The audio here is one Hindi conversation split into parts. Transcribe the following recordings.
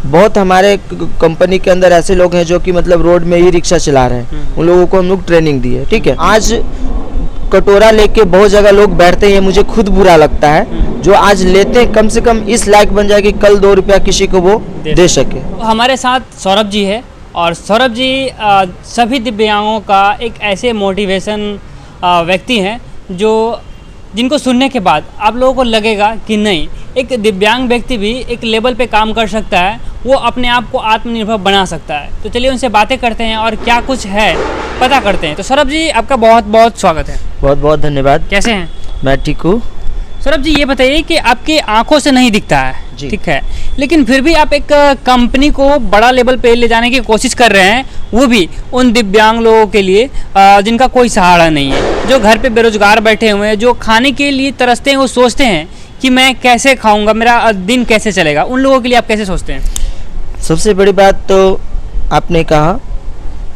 बहुत हमारे कंपनी के अंदर ऐसे लोग हैं जो कि मतलब रोड में ही रिक्शा चला रहे हैं, उन लोगों को हम लोग ट्रेनिंग दी है। ठीक है, आज कटोरा लेके बहुत जगह लोग बैठते हैं, ये मुझे खुद बुरा लगता है। जो आज लेते हैं कम से कम इस लायक बन जाए कि कल 2 रुपया किसी को वो दे सके। हमारे साथ सौरभ जी है और सौरभ जी सभी दिव्यांगों का एक ऐसे मोटिवेशन व्यक्ति हैं जो जिनको सुनने के बाद आप लोगों को लगेगा कि नहीं, एक दिव्यांग व्यक्ति भी एक लेवल पे काम कर सकता है, वो अपने आप को आत्मनिर्भर बना सकता है। तो चलिए उनसे बातें करते हैं और क्या कुछ है पता करते हैं। तो सौरभ जी आपका बहुत बहुत स्वागत है। बहुत बहुत धन्यवाद। कैसे हैं? मैं ठीक हूँ। सौरभ जी ये बताइए कि आपकी आंखों से नहीं दिखता है, ठीक है, लेकिन फिर भी आप एक कंपनी को बड़ा लेवल पे ले जाने की कोशिश कर रहे हैं, वो भी उन दिव्यांग लोगों के लिए जिनका कोई सहारा नहीं है, जो घर पे बेरोजगार बैठे हुए हैं, जो खाने के लिए तरसते हैं, वो सोचते हैं कि मैं कैसे खाऊंगा, मेरा दिन कैसे चलेगा। उन लोगों के लिए आप कैसे सोचते हैं? सबसे बड़ी बात तो आपने कहा,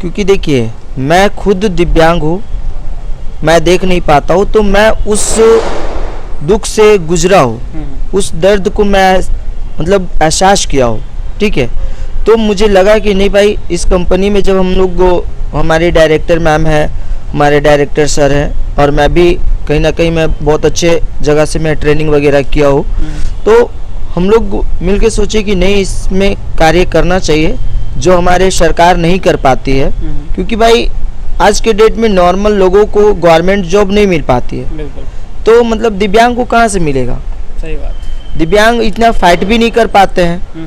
क्योंकि देखिए मैं खुद दिव्यांग हूँ, मैं देख नहीं पाता हूँ, तो मैं उस दुख से गुजरा हूँ, उस दर्द को मैं मतलब एहसास किया हूँ। ठीक है, तो मुझे लगा कि नहीं भाई, इस कंपनी में जब हम लोग, हमारे डायरेक्टर मैम है, हमारे डायरेक्टर सर हैं, और मैं भी कहीं ना कहीं मैं बहुत अच्छे जगह से मैं ट्रेनिंग वगैरह किया हूँ, तो हम लोग मिलके सोचे कि नहीं, इसमें कार्य करना चाहिए जो हमारे सरकार नहीं कर पाती है। क्योंकि भाई आज के डेट में नॉर्मल लोगों को गवर्नमेंट जॉब नहीं मिल पाती है, तो मतलब दिव्यांग को कहाँ से मिलेगा? सही बात। दिव्यांग इतना फाइट भी नहीं कर पाते हैं।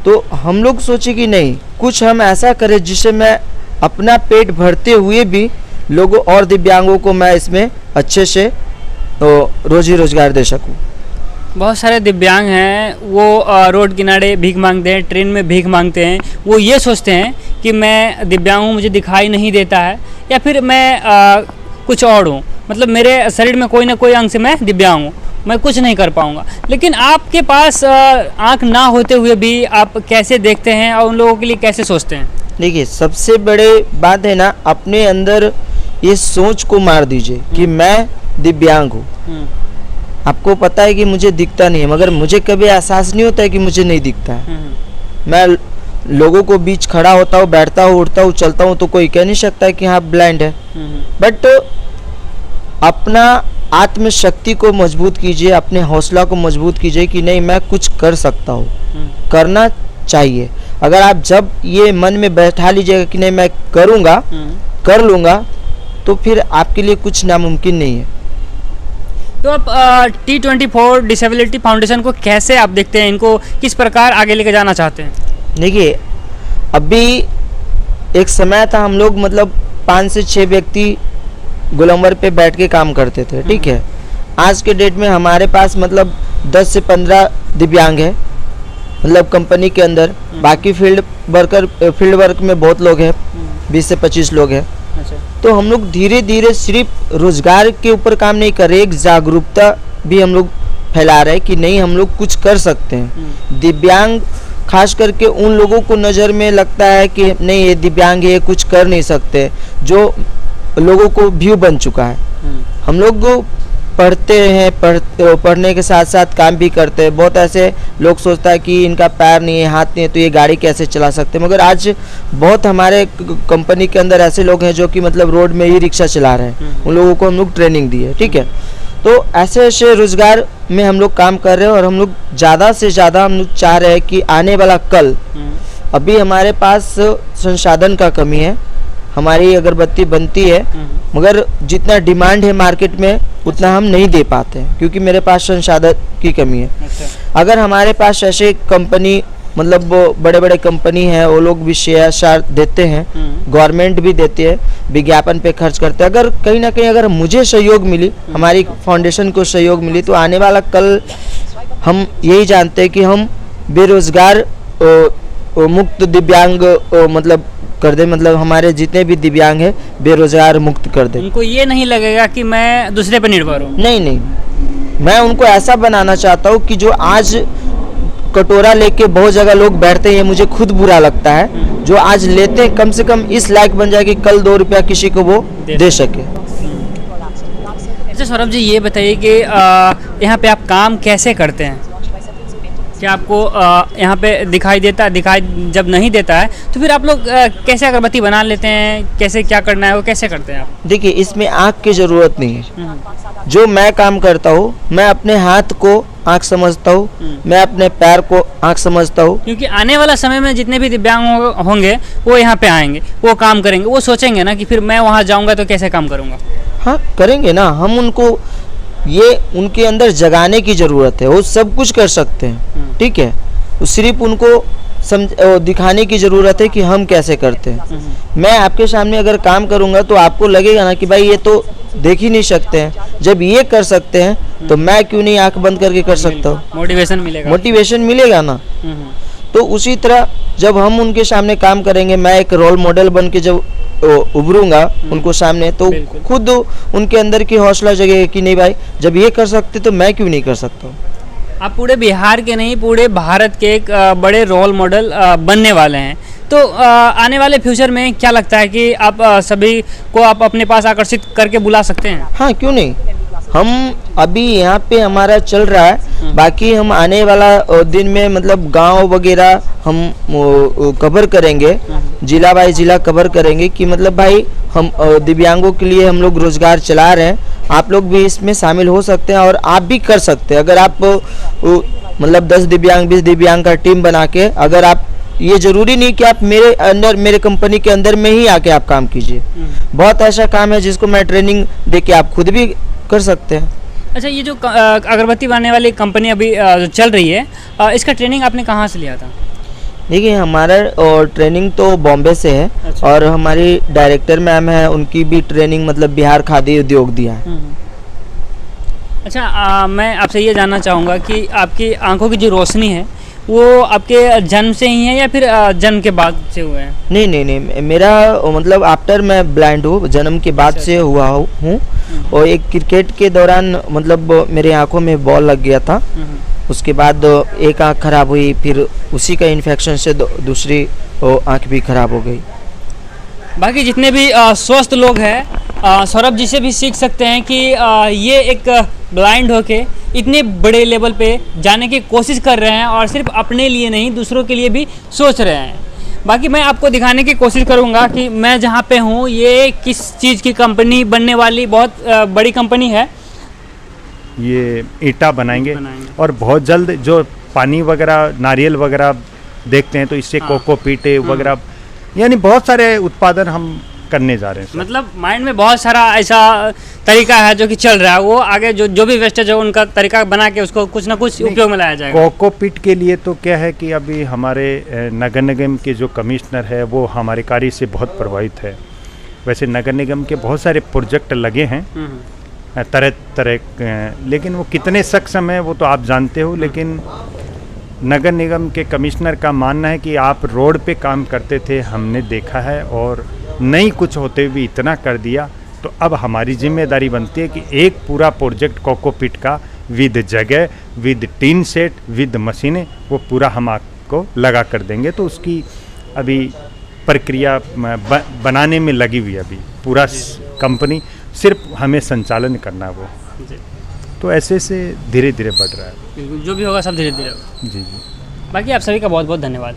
तो हम लोग सोचे कि नहीं, कुछ हम ऐसा करें जिससे मैं अपना पेट भरते हुए भी लोगों और दिव्यांगों को मैं इसमें अच्छे से रोजी रोजगार दे सकूं। बहुत सारे दिव्यांग हैं, वो रोड किनारे भीख मांगते हैं, ट्रेन में भीख मांगते हैं। वो ये सोचते हैं कि मैं दिव्यांग हूँ, मुझे दिखाई नहीं देता है, या फिर मैं कुछ और हूँ, मतलब मेरे शरीर में कोई ना कोई अंग से मैं दिव्यांग हूँ, मैं कुछ नहीं कर पाऊँगा। लेकिन आपके पास आँख ना होते हुए भी आप कैसे देखते हैं और उन लोगों के लिए कैसे सोचते हैं? देखिए, सबसे बड़े बात है ना, अपने अंदर ये सोच को मार दीजिए कि मैं दिव्यांग हूँ। आपको पता है कि मुझे दिखता नहीं है, मगर मुझे कभी एहसास नहीं होता है कि मुझे नहीं दिखता है। मैं लोगों को बीच खड़ा होता हूँ, बैठता हूँ, उठता हूँ, चलता हूँ, तो कोई कह नहीं सकता है कि हाँ ब्लाइंड है। बट अपना आत्मशक्ति को मजबूत कीजिए, अपने हौसला को मजबूत कीजिए कि नहीं, मैं कुछ कर सकता हूँ, करना चाहिए। अगर आप जब ये मन में बैठा लीजिएगा कि नहीं मैं करूँगा, कर लूँगा, तो फिर आपके लिए कुछ नामुमकिन नहीं है। तो आप T24 डिसेबिलिटी फाउंडेशन को कैसे आप देखते हैं, इनको किस प्रकार आगे लेके जाना चाहते हैं? देखिए, अभी एक समय था, हम लोग मतलब 5 से 6 व्यक्ति गोलंबर पे बैठ के काम करते थे। ठीक है, आज के डेट में हमारे पास मतलब 10 से 15 दिव्यांग है, मतलब कंपनी के अंदर। बाकी फील्ड वर्क में बहुत लोग हैं, 20 से 25 लोग हैं। तो हम लोग धीरे धीरे सिर्फ रोजगार के ऊपर काम नहीं कर रहे, एक जागरूकता भी हम लोग फैला रहे हैं कि नहीं, हम लोग कुछ कर सकते हैं। दिव्यांग खास करके उन लोगों को नज़र में लगता है कि नहीं, ये दिव्यांग है, कुछ कर नहीं सकते, जो लोगों को व्यू बन चुका है। हम लोग पढ़ते हैं, पढ़ने के साथ साथ काम भी करते हैं। बहुत ऐसे लोग सोचता है कि इनका पैर नहीं है, हाथ नहीं है, तो ये गाड़ी कैसे चला सकते हैं। मगर आज बहुत हमारे कंपनी के अंदर ऐसे लोग हैं जो कि मतलब रोड में ही रिक्शा चला रहे हैं, उन लोगों को हम लोग ट्रेनिंग दी है। ठीक है, तो ऐसे ऐसे रोजगार में हम लोग काम कर रहे हैं, और हम लोग ज़्यादा से ज़्यादा हम लोग चाह रहे हैं कि आने वाला कल, अभी हमारे पास संसाधन का कमी है, हमारी अगरबत्ती बनती है, मगर जितना डिमांड है मार्केट में उतना हम नहीं दे पाते हैं, क्योंकि मेरे पास संसाधन की कमी है। अगर हमारे पास ऐसे कंपनी, मतलब बड़े बड़े कंपनी है, वो लोग भी शेयर देते हैं, गवर्नमेंट भी देती है, विज्ञापन पे खर्च करते हैं। अगर कहीं ना कहीं अगर मुझे सहयोग मिली, हमारी फाउंडेशन को सहयोग मिली, तो आने वाला कल हम यही जानते हैं कि हम बेरोजगार मुक्त दिव्यांग मतलब कर दे, मतलब हमारे जितने भी दिव्यांग हैं बेरोजगार मुक्त कर दे। उनको ये नहीं लगेगा कि मैं दूसरे पर निर्भर हूँ। नहीं, मैं उनको ऐसा बनाना चाहता हूँ कि जो आज कटोरा लेके बहुत जगह लोग बैठते हैं, ये मुझे खुद बुरा लगता है। जो आज लेते हैं कम से कम इस लायक बन जाए कि कल 2 रुपया किसी को वो दे सके। अच्छा सौरभ जी, ये बताइए कि यहाँ पे आप काम कैसे करते हैं? क्या आपको यहाँ पे दिखाई जब नहीं देता है तो फिर आप लोग कैसे अगरबत्ती बना लेते हैं, कैसे क्या करना है वो कैसे करते हैं आप? देखिए, इसमें आँख की ज़रूरत नहीं है। जो मैं काम करता हूँ, मैं अपने हाथ को आँख समझता हूँ, मैं अपने पैर को आँख समझता हूँ। क्योंकि आने वाला समय में जितने भी दिव्यांग होंगे वो यहाँ पे आएंगे, वो काम करेंगे, वो सोचेंगे ना कि फिर मैं वहाँ जाऊँगा तो कैसे काम करूँगा। हाँ, करेंगे ना। हम उनको ये उनके अंदर जगाने की ज़रूरत है, वो सब कुछ कर सकते हैं, ठीक है। वो सिर्फ उनको दिखाने की ज़रूरत है कि हम कैसे करते हैं। मैं आपके सामने अगर काम करूँगा तो आपको लगेगा ना कि भाई ये तो देख ही नहीं सकते हैं, जब ये कर सकते हैं तो मैं क्यों नहीं आंख बंद करके कर सकता हूँ। मोटिवेशन मिलेगा ना। तो उसी तरह जब हम उनके सामने काम करेंगे, मैं एक रोल मॉडल बन के जब उभरूंगा उनको सामने, तो खुद उनके अंदर की हौसला जगेगा कि नहीं भाई, जब ये कर सकते तो मैं क्यों नहीं कर सकता हूँ। आप पूरे बिहार के नहीं, पूरे भारत के एक बड़े रोल मॉडल बनने वाले हैं। तो आने वाले फ्यूचर में क्या लगता है कि आप सभी को आप अपने पास आकर्षित करके बुला सकते हैं? हाँ, क्यों नहीं। हम अभी यहाँ पे हमारा चल रहा है, बाकी हम आने वाला दिन में मतलब गांव वगैरह हम कवर करेंगे, जिला बाई जिला कवर करेंगे कि मतलब भाई हम दिव्यांगों के लिए हम लोग रोजगार चला रहे हैं, आप लोग भी इसमें शामिल हो सकते हैं और आप भी कर सकते हैं। अगर आप मतलब 10 दिव्यांग 20 दिव्यांग का टीम बना के, अगर आप, ये जरूरी नहीं कि आप मेरे कंपनी के अंदर में ही आके आप काम कीजिए। बहुत ऐसा काम है जिसको मैं ट्रेनिंग दे के आप खुद भी कर सकते हैं। अच्छा, ये जो अगरबत्ती बनाने वाली कंपनी अभी जो चल रही है, इसका ट्रेनिंग आपने कहाँ से लिया था? देखिए, हमारा ट्रेनिंग तो बॉम्बे से है। अच्छा। और हमारी डायरेक्टर मैम है, उनकी भी ट्रेनिंग मतलब बिहार खादी उद्योग दिया है। अच्छा, मैं आपसे ये जानना चाहूँगा कि आपकी आंखों की जो रोशनी है वो आपके जन्म से ही है या फिर जन्म के बाद से हुए हैं? नहीं, मेरा मतलब आफ्टर मैं ब्लाइंड हूँ, जन्म के बाद से हुआ हूँ। और एक क्रिकेट के दौरान मतलब मेरे आंखों में बॉल लग गया था, उसके बाद एक आंख खराब हुई, फिर उसी का इन्फेक्शन से दूसरी आंख भी खराब हो गई। बाकी जितने भी स्वस्थ लोग हैं सौरभ जी से भी सीख सकते हैं कि ये एक ब्लाइंड होके इतने बड़े लेवल पे जाने की कोशिश कर रहे हैं और सिर्फ अपने लिए नहीं दूसरों के लिए भी सोच रहे हैं। बाकी मैं आपको दिखाने की कोशिश करूंगा कि मैं जहाँ पे हूँ ये किस चीज़ की कंपनी बनने वाली बहुत बड़ी कंपनी है। ये ईंटा बनाएंगे और बहुत जल्द जो पानी वगैरह नारियल वगैरह देखते हैं तो इससे कोकोपीट वगैरह यानी बहुत सारे उत्पादन हम करने जा रहे हैं। मतलब माइंड में बहुत सारा ऐसा तरीका है जो कि चल रहा है, वो आगे जो भी वेस्टेज है उनका तरीका बना के उसको कुछ ना कुछ उपयोग में लाया जाएगा। कोकोपीट के लिए तो क्या है कि अभी हमारे नगर निगम के जो कमिश्नर है वो हमारे कार्य से बहुत प्रभावित है। वैसे नगर निगम के बहुत सारे प्रोजेक्ट लगे हैं तरह तरह, लेकिन वो कितने सक्षम है वो तो आप जानते हो। लेकिन नगर निगम के कमिश्नर का मानना है कि आप रोड पे काम करते थे, हमने देखा है, और नहीं कुछ होते भी इतना कर दिया, तो अब हमारी जिम्मेदारी बनती है कि एक पूरा प्रोजेक्ट कोकोपीट का विद जगह, विद टीन सेट, विद मशीनें, वो पूरा हम आपको लगा कर देंगे। तो उसकी अभी प्रक्रिया बनाने में लगी हुई है अभी पूरा कंपनी, सिर्फ हमें संचालन करना है वो। तो ऐसे से धीरे धीरे बढ़ रहा है। जो भी होगा सब धीरे धीरे। जी। बाकी आप सभी का बहुत बहुत धन्यवाद।